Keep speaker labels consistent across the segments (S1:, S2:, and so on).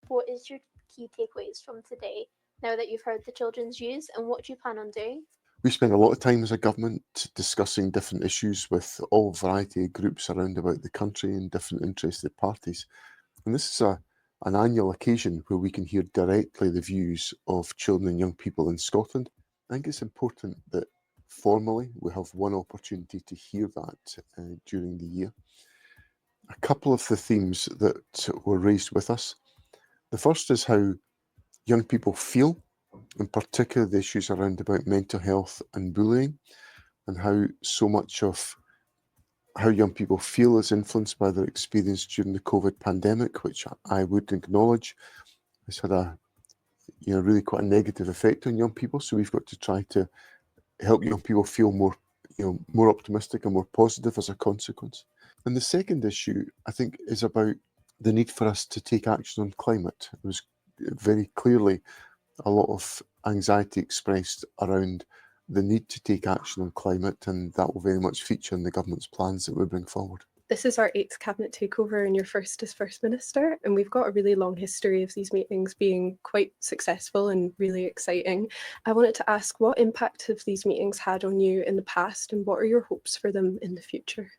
S1: what is your key takeaways from today now that you've heard the children's views, and what do you plan on doing?
S2: We spend a lot of time as a government discussing different issues with all variety of groups around about the country and different interested parties. And this is an annual occasion where we can hear directly the views of children and young people in Scotland. I think it's important that formally we have one opportunity to hear that during the year. A couple of the themes that were raised with us. The first is how young people feel, in particular the issues around about mental health and bullying, and how so much of how young people feel is influenced by their experience during the COVID pandemic, which I would acknowledge has had a really quite a negative effect on young people. So we've got to try to help young people feel more optimistic and more positive as a consequence. And the second issue, I think, is about the need for us to take action on climate. There was very clearly a lot of anxiety expressed around the need to take action on climate, and that will very much feature in the government's plans that we bring forward.
S3: This is our 8th cabinet takeover and your first as First Minister, and we've got a really long history of these meetings being quite successful and really exciting. I wanted to ask, what impact have these meetings had on you in the past, and what are your hopes for them in the future?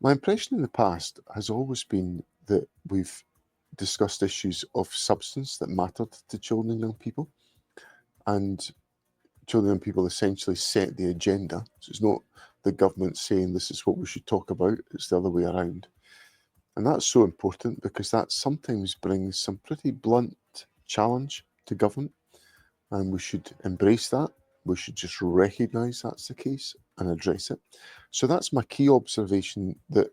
S2: My impression in the past has always been that we've discussed issues of substance that mattered to children and young people, and children and people essentially set the agenda. So it's not the government saying this is what we should talk about, it's the other way around. And that's so important because that sometimes brings some pretty blunt challenge to government, and we should embrace that. We should just recognise that's the case and address it. So that's my key observation, that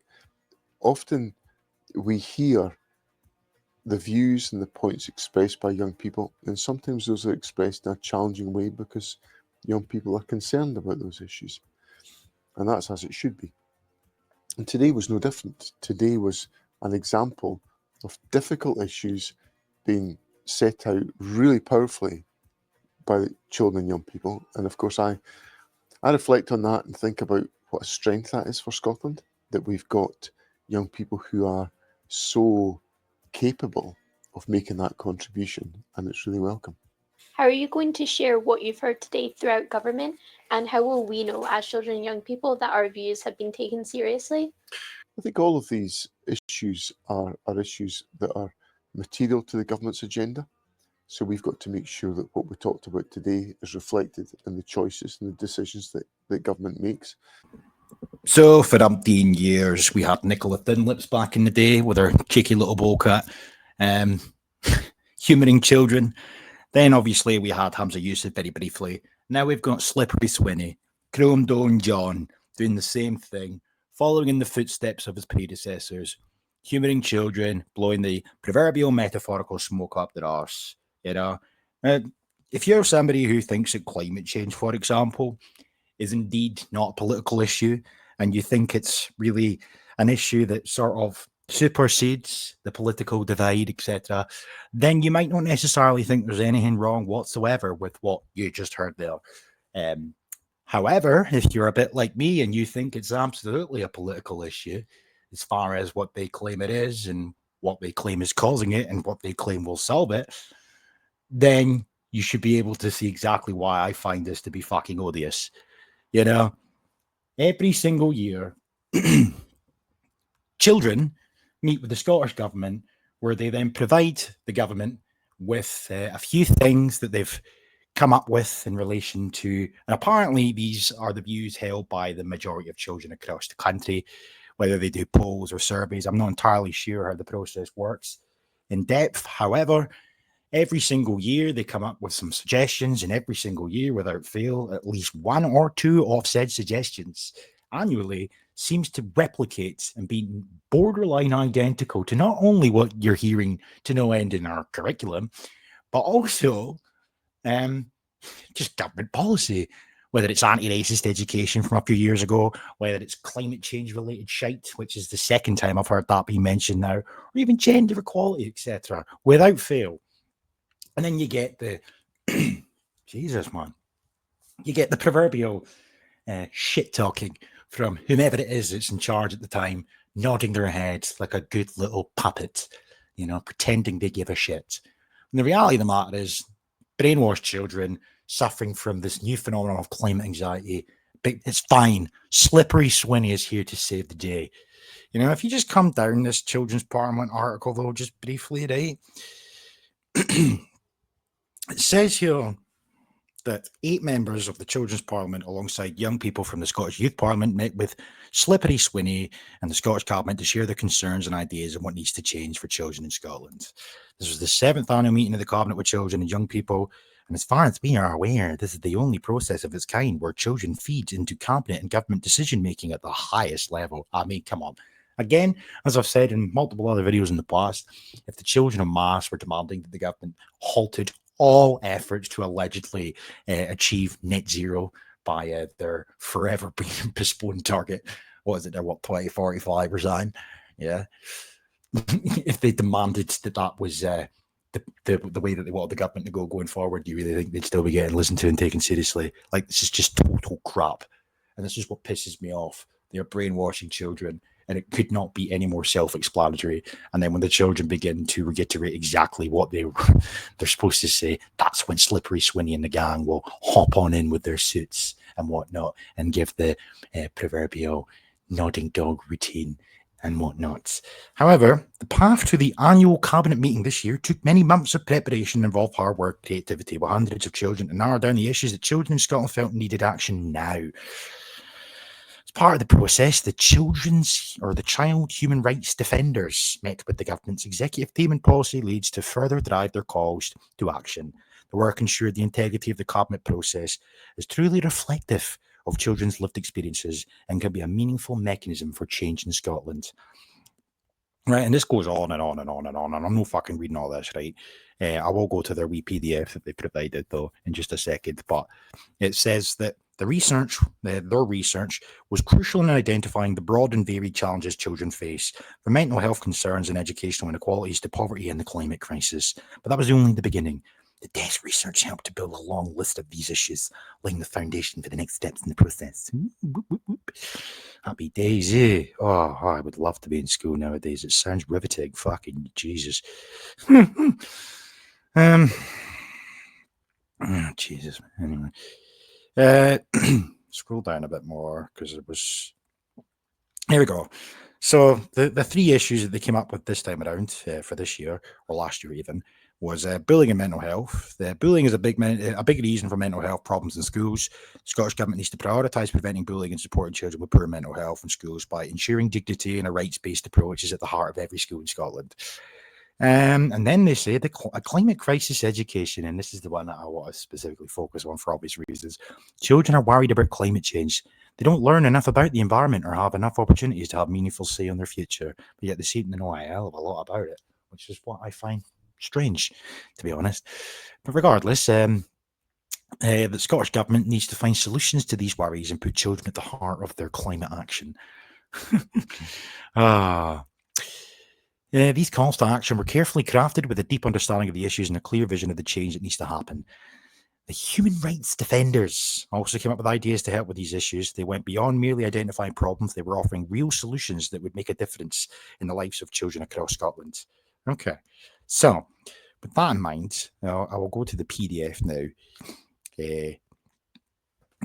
S2: often we hear the views and the points expressed by young people, and sometimes those are expressed in a challenging way because young people are concerned about those issues. And that's as it should be. And today was no different. Today was an example of difficult issues being set out really powerfully by children and young people. And of course, I reflect on that and think about what a strength that is for Scotland, that we've got young people who are so capable of making that contribution, and it's really welcome.
S1: How are you going to share what you've heard today throughout government, and how will we know as children and young people that our views have been taken seriously?
S2: I think all of these issues are issues that are material to the government's agenda. So we've got to make sure that what we talked about today is reflected in the choices and the decisions that government makes.
S4: So for umpteen years, we had Nicola Thinlips back in the day with her cheeky little bowl cut, humouring children. Then obviously we had Hamza Yusuf very briefly. Now we've got Slippery Swinney, Chrome John doing the same thing, following in the footsteps of his predecessors, humouring children, blowing the proverbial metaphorical smoke up their arse. If you're somebody who thinks that climate change, for example, is indeed not a political issue, and you think it's really an issue that sort of supersedes the political divide, etc., then you might not necessarily think there's anything wrong whatsoever with what you just heard there. However, if you're a bit like me and you think it's absolutely a political issue, as far as what they claim it is and what they claim is causing it and what they claim will solve it, then you should be able to see exactly why I find this to be fucking odious. Every single year, children meet with the Scottish Government, where they then provide the government with a few things that they've come up with in relation to, and apparently these are the views held by the majority of children across the country, whether they do polls or surveys. I'm not entirely sure how the process works in depth. However, every single year they come up with some suggestions, and every single year, without fail, at least one or two of said suggestions annually seems to replicate and be borderline identical to not only what you're hearing to no end in our curriculum, but also just government policy, whether it's anti-racist education from a few years ago, whether it's climate change related shite, which is the second time I've heard that being mentioned now, or even gender equality, etc., without fail. And then you get the Jesus, man, you get the proverbial shit talking from whomever it is that's in charge at the time, nodding their heads like a good little puppet. pretending they give a shit. And the reality of the matter is, brainwashed children suffering from this new phenomenon of climate anxiety. But it's fine. Slippery Swinney is here to save the day. If you just come down this Children's Parliament article, though, just briefly, right? It says here that 8 members of the Children's Parliament, alongside young people from the Scottish Youth Parliament, met with Slippery Swinney and the Scottish Cabinet to share their concerns and ideas on what needs to change for children in Scotland. This was the 7th annual meeting of the Cabinet with children and young people, and as far as we are aware, this is the only process of its kind where children feed into Cabinet and government decision-making at the highest level. I mean, come on. Again, as I've said in multiple other videos in the past, if the children of Mass were demanding that the government halted all efforts to allegedly achieve net zero by their forever being postponed target, what is it, they're 2045 or something? Yeah. If they demanded that was the way that they wanted the government to go going forward, do you really think they'd still be getting listened to and taken seriously? Like, this is just total crap. And this is what pisses me off. They're brainwashing children, and it could not be any more self-explanatory. And then when the children begin to reiterate exactly what they're supposed to say, that's when Slippery Swinney and the gang will hop on in with their suits and whatnot and give the proverbial nodding dog routine and whatnot. However, the path to the annual Cabinet meeting this year took many months of preparation and involved hard work, creativity with hundreds of children to narrow down the issues that children in Scotland felt needed action now. As part of the process, the Child Human Rights Defenders met with the government's executive team and policy leads to further drive their calls to action. The work ensured the integrity of the Cabinet process is truly reflective of children's lived experiences and can be a meaningful mechanism for change in Scotland. Right, and this goes on and on and on and on, and I'm not fucking reading all this, right? I will go to their wee PDF that they provided, though, in just a second, but it says that their research was crucial in identifying the broad and varied challenges children face, from mental health concerns and educational inequalities to poverty and the climate crisis. But that was only the beginning. The desk research helped to build a long list of these issues, laying the foundation for the next steps in the process. Happy days, eh? Oh, I would love to be in school nowadays. It sounds riveting. Fucking Jesus. Oh, Jesus. Anyway. Scroll down a bit more because it was... Here we go. So the 3 issues that they came up with this time around for this year, or last year even, was bullying and mental health. Bullying is a big reason for mental health problems in schools. The Scottish Government needs to prioritise preventing bullying and supporting children with poor mental health in schools by ensuring dignity and a rights-based approach is at the heart of every school in Scotland. And then they say a climate crisis education, and this is the one that I want to specifically focus on for obvious reasons. Children are worried about climate change. They don't learn enough about the environment or have enough opportunities to have meaningful say on their future, but yet they seem to know a hell of a lot about it, which is what I find strange, to be honest. But regardless, the Scottish Government needs to find solutions to these worries and put children at the heart of their climate action. These calls to action were carefully crafted with a deep understanding of the issues and a clear vision of the change that needs to happen. The Human Rights Defenders also came up with ideas to help with these issues. They went beyond merely identifying problems. They were offering real solutions that would make a difference in the lives of children across Scotland. Okay, so with that in mind, I will go to the PDF now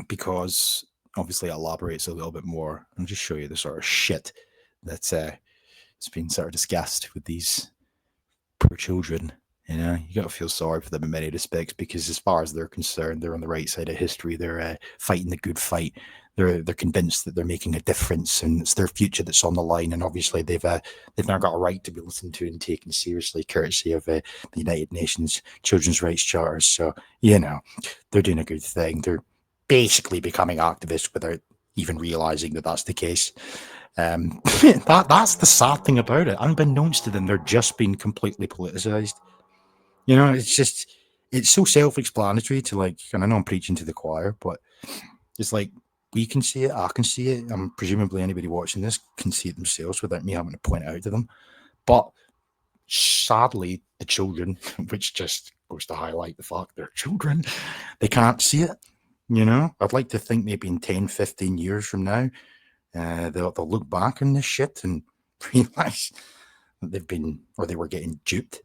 S4: because obviously it elaborates a little bit more. I'll just show you the sort of shit that's it's been sort of discussed with these poor children. You got to feel sorry for them in many respects because as far as they're concerned, they're on the right side of history. They're fighting the good fight. They're convinced that they're making a difference and it's their future that's on the line. And obviously they've now got a right to be listened to and taken seriously, courtesy of the United Nations Children's Rights Charters. So, they're doing a good thing. They're basically becoming activists without even realizing that that's the case. That's the sad thing about it. Unbeknownst to them, they're just being completely politicized. It's so self-explanatory to and I know I'm preaching to the choir, but it's like we can see it, I can see it, and presumably anybody watching this can see it themselves without me having to point it out to them. But sadly, the children, which just goes to highlight the fact they're children, they can't see it. I'd like to think maybe in 10, 15 years from now, they'll look back on this shit and realize that they've been, or they were getting duped.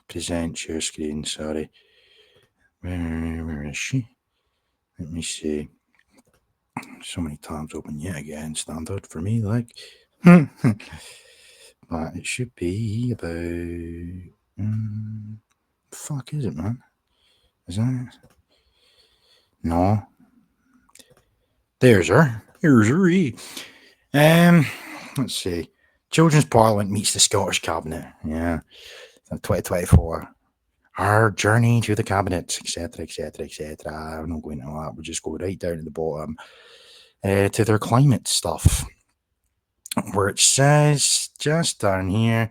S4: Present share screen, sorry. Where is she? Let me see. So many tabs open yet again, standard for me, like. But it should be about... fuck is it, man? Is that... No. There's her. Here's her. Let's see. Children's Parliament meets the Scottish Cabinet. Yeah. 2024. Our journey to the cabinet, etc., etc., etc. I'm not going into that. We'll just go right down to the bottom to their climate stuff, where it says just down here,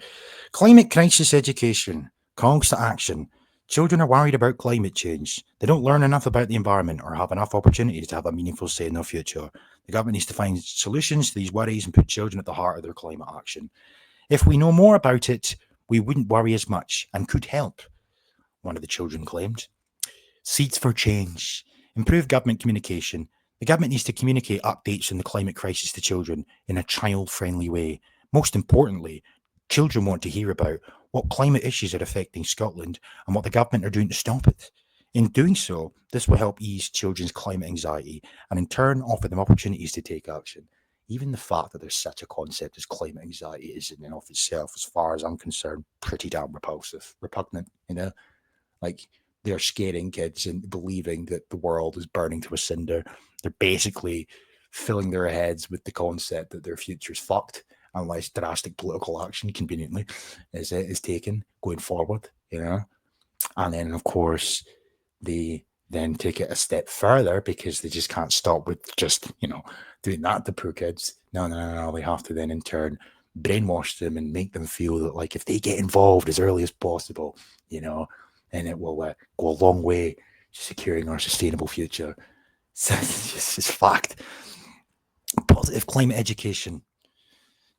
S4: climate crisis education calls to action. Children are worried about climate change. They don't learn enough about the environment or have enough opportunities to have a meaningful say in their future. The government needs to find solutions to these worries and put children at the heart of their climate action. If we know more about it, we wouldn't worry as much and could help, one of the children claimed. Seeds for change. Improve government communication. The government needs to communicate updates on the climate crisis to children in a child-friendly way. Most importantly, children want to hear about what climate issues are affecting Scotland and what the government are doing to stop it. In doing so, this will help ease children's climate anxiety and in turn offer them opportunities to take action. Even the fact that there's such a concept as climate anxiety is in and of itself, as far as I'm concerned, pretty damn repugnant, you know? Like, they're scaring kids into believing that the world is burning to a cinder. They're basically filling their heads with the concept that their future's fucked unless drastic political action, conveniently, is taken going forward, you know? And then, of course, they then take it a step further because they just can't stop with just, doing that to poor kids. No. They have to then, in turn, brainwash them and make them feel that, like, if they get involved as early as possible, and it will go a long way to securing our sustainable future. So it's just fact. Positive climate education.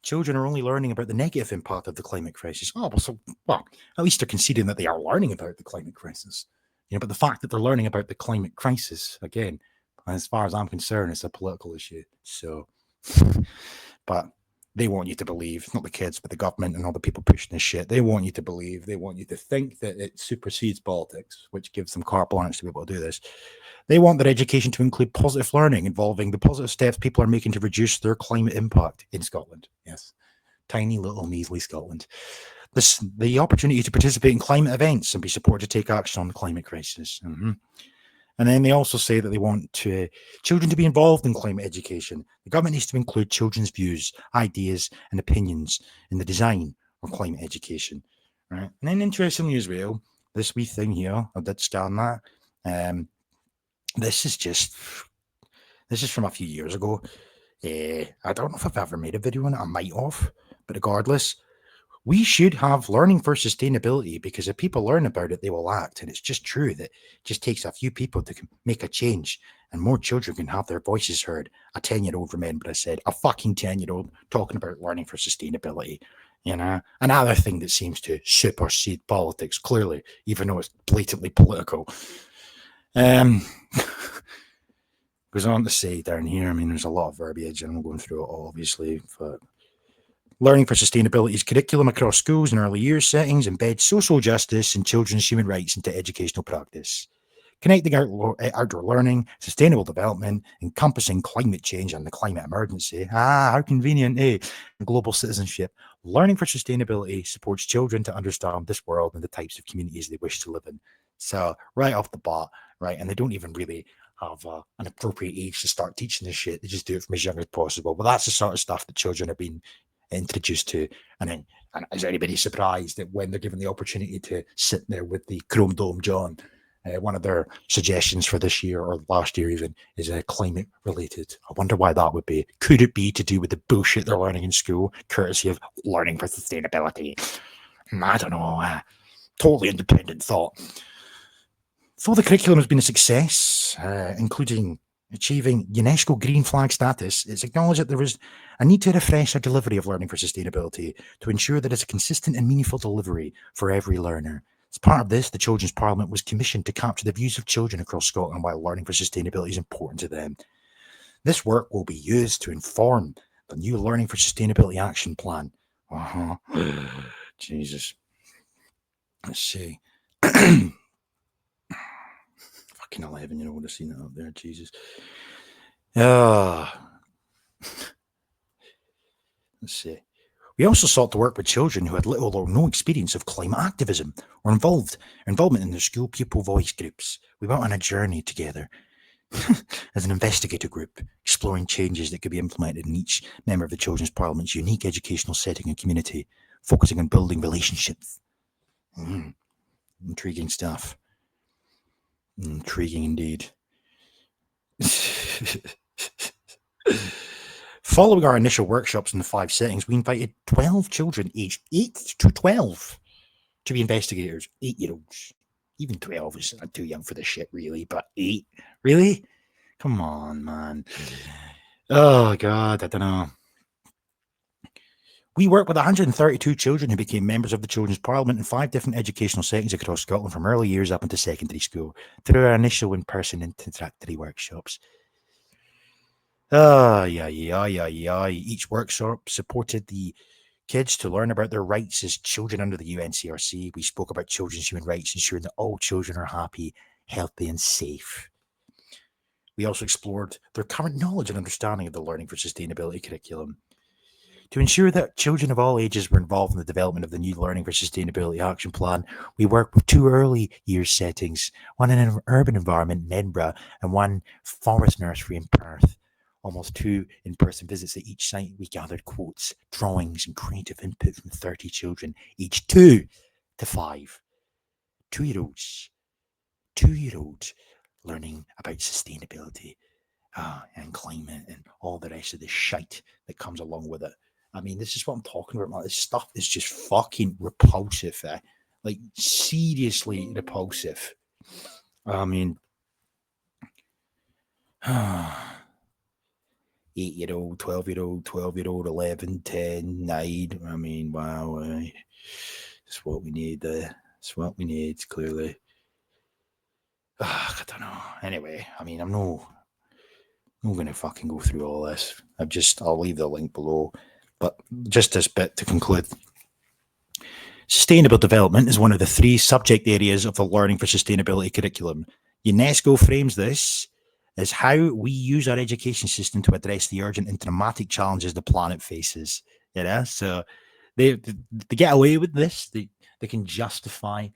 S4: Children are only learning about the negative impact of the climate crisis. Well, at least they're conceding that they are learning about the climate crisis. But the fact that they're learning about the climate crisis, again, as far as I'm concerned, it's a political issue. So, but they want you to believe, not the kids, but the government and all the people pushing this shit. They want you to believe, they want you to think that it supersedes politics, which gives them carte blanche to be able to do this. They want their education to include positive learning involving the positive steps people are making to reduce their climate impact in Scotland. Yes, tiny little measly Scotland. The opportunity to participate in climate events and be supported to take action on the climate crisis. And then they also say that they want children to be involved in climate education. The government needs to include children's views, ideas, and opinions in the design of climate education. Right? And then, interestingly as well, this wee thing here, I did scan that. This is from a few years ago. I don't know if I've ever made a video on it. I might have, but regardless, we should have learning for sustainability, because if people learn about it, they will act. And it's just true that it just takes a few people to make a change, and more children can have their voices heard. A 10-year-old, remember I said, a fucking 10-year-old talking about learning for sustainability. Another thing that seems to supersede politics, clearly, even though it's blatantly political. Goes on to say down here, there's a lot of verbiage, and I'm going through it all, obviously, but learning for sustainability's curriculum across schools and early years settings embeds social justice and children's human rights into educational practice. Connecting outdoor learning, sustainable development, encompassing climate change and the climate emergency. How convenient, eh? And global citizenship. Learning for sustainability supports children to understand this world and the types of communities they wish to live in. So, right off the bat, right, and they don't even really have an appropriate age to start teaching this shit. They just do it from as young as possible. But that's the sort of stuff that children are being introduced to. And is anybody surprised that when they're given the opportunity to sit there with the Chrome Dome John, one of their suggestions for this year or last year even is climate related? I wonder why that would be. Could it be to do with the bullshit they're learning in school, courtesy of learning for sustainability? I don't know. Totally independent thought. Though the curriculum has been a success, including achieving UNESCO Green Flag status, it's acknowledged that there is a need to refresh our delivery of learning for sustainability to ensure that it's a consistent and meaningful delivery for every learner. As part of this, the Children's Parliament was commissioned to capture the views of children across Scotland while learning for sustainability is important to them. This work will be used to inform the new Learning for Sustainability Action Plan. Jesus. Let's see. Fucking 11-year-old, I've seen it up there. Jesus. Let's see. We also sought to work with children who had little or no experience of climate activism or involvement in their school pupil voice groups. We went on a journey together as an investigator group, exploring changes that could be implemented in each member of the Children's Parliament's unique educational setting and community, focusing on building relationships. Intriguing stuff. Intriguing indeed. Following our initial workshops in the 5 settings, we invited 12 children aged 8 to 12 to be investigators. 8-year-olds. Even 12 is not too young for this shit, really, but 8? Really? Come on, man. Oh, God, I don't know. We worked with 132 children who became members of the Children's Parliament in 5 different educational settings across Scotland from early years up into secondary school through our initial in-person introductory workshops. Each workshop supported the kids to learn about their rights as children under the UNCRC. We spoke about children's human rights, ensuring that all children are happy, healthy, and safe. We also explored their current knowledge and understanding of the Learning for Sustainability curriculum. To ensure that children of all ages were involved in the development of the new Learning for Sustainability Action Plan, we worked with 2 early years settings, one in an urban environment in Edinburgh and one forest nursery in Perth. Almost 2 in-person visits at each site, we gathered quotes, drawings, and creative input from 30 children, aged 2 to 5. 2-year-olds learning about sustainability and climate and all the rest of the shite that comes along with it. I mean, this is what I'm talking about, man. This stuff is just fucking repulsive, like seriously repulsive. I mean, 8-year-old, 12-year-old, 12-year-old, 11, 10, 9. I mean, wow. That's what we need. That's what we need, clearly. I don't know. Anyway, I mean, I'm not going to fucking go through all this. I'll leave the link below. But just this bit to conclude. Sustainable development is one of the 3 subject areas of the Learning for Sustainability curriculum. UNESCO frames this as how we use our education system to address the urgent and dramatic challenges the planet faces. So they get away with this. They can justify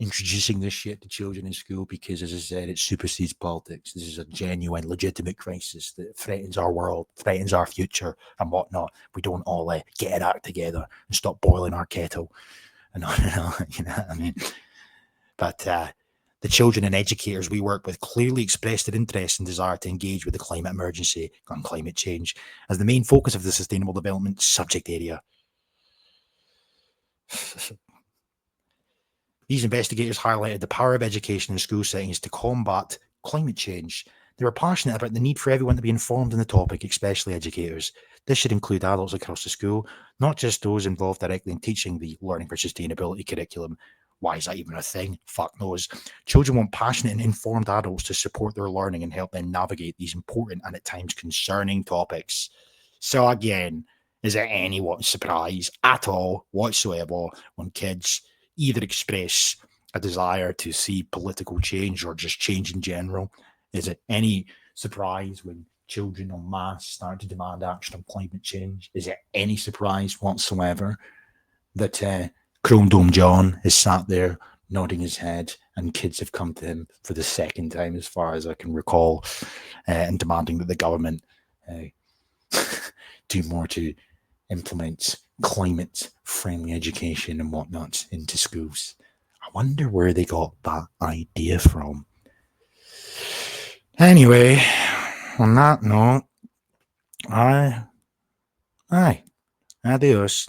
S4: introducing this shit to children in school because, as I said, it supersedes politics. This is a genuine, legitimate crisis that threatens our world, threatens our future, and whatnot. We don't all get our act together and stop boiling our kettle. And you know what I mean? But the children and educators we work with clearly expressed their interest and desire to engage with the climate emergency and climate change as the main focus of the sustainable development subject area. These investigators highlighted the power of education in school settings to combat climate change. They were passionate about the need for everyone to be informed on the topic, especially educators. This should include adults across the school, not just those involved directly in teaching the Learning for Sustainability curriculum. Why is that even a thing? Fuck knows. Children want passionate and informed adults to support their learning and help them navigate these important and at times concerning topics. So again, is it any surprise at all whatsoever when kids either express a desire to see political change or just change in general? Is it any surprise when children en masse start to demand action on climate change? Is it any surprise whatsoever that Chrome Dome John is sat there nodding his head and kids have come to him for the second time, as far as I can recall, and demanding that the government do more to implement climate-friendly education and whatnot into schools? I wonder where they got that idea from. Anyway, on that note, adios.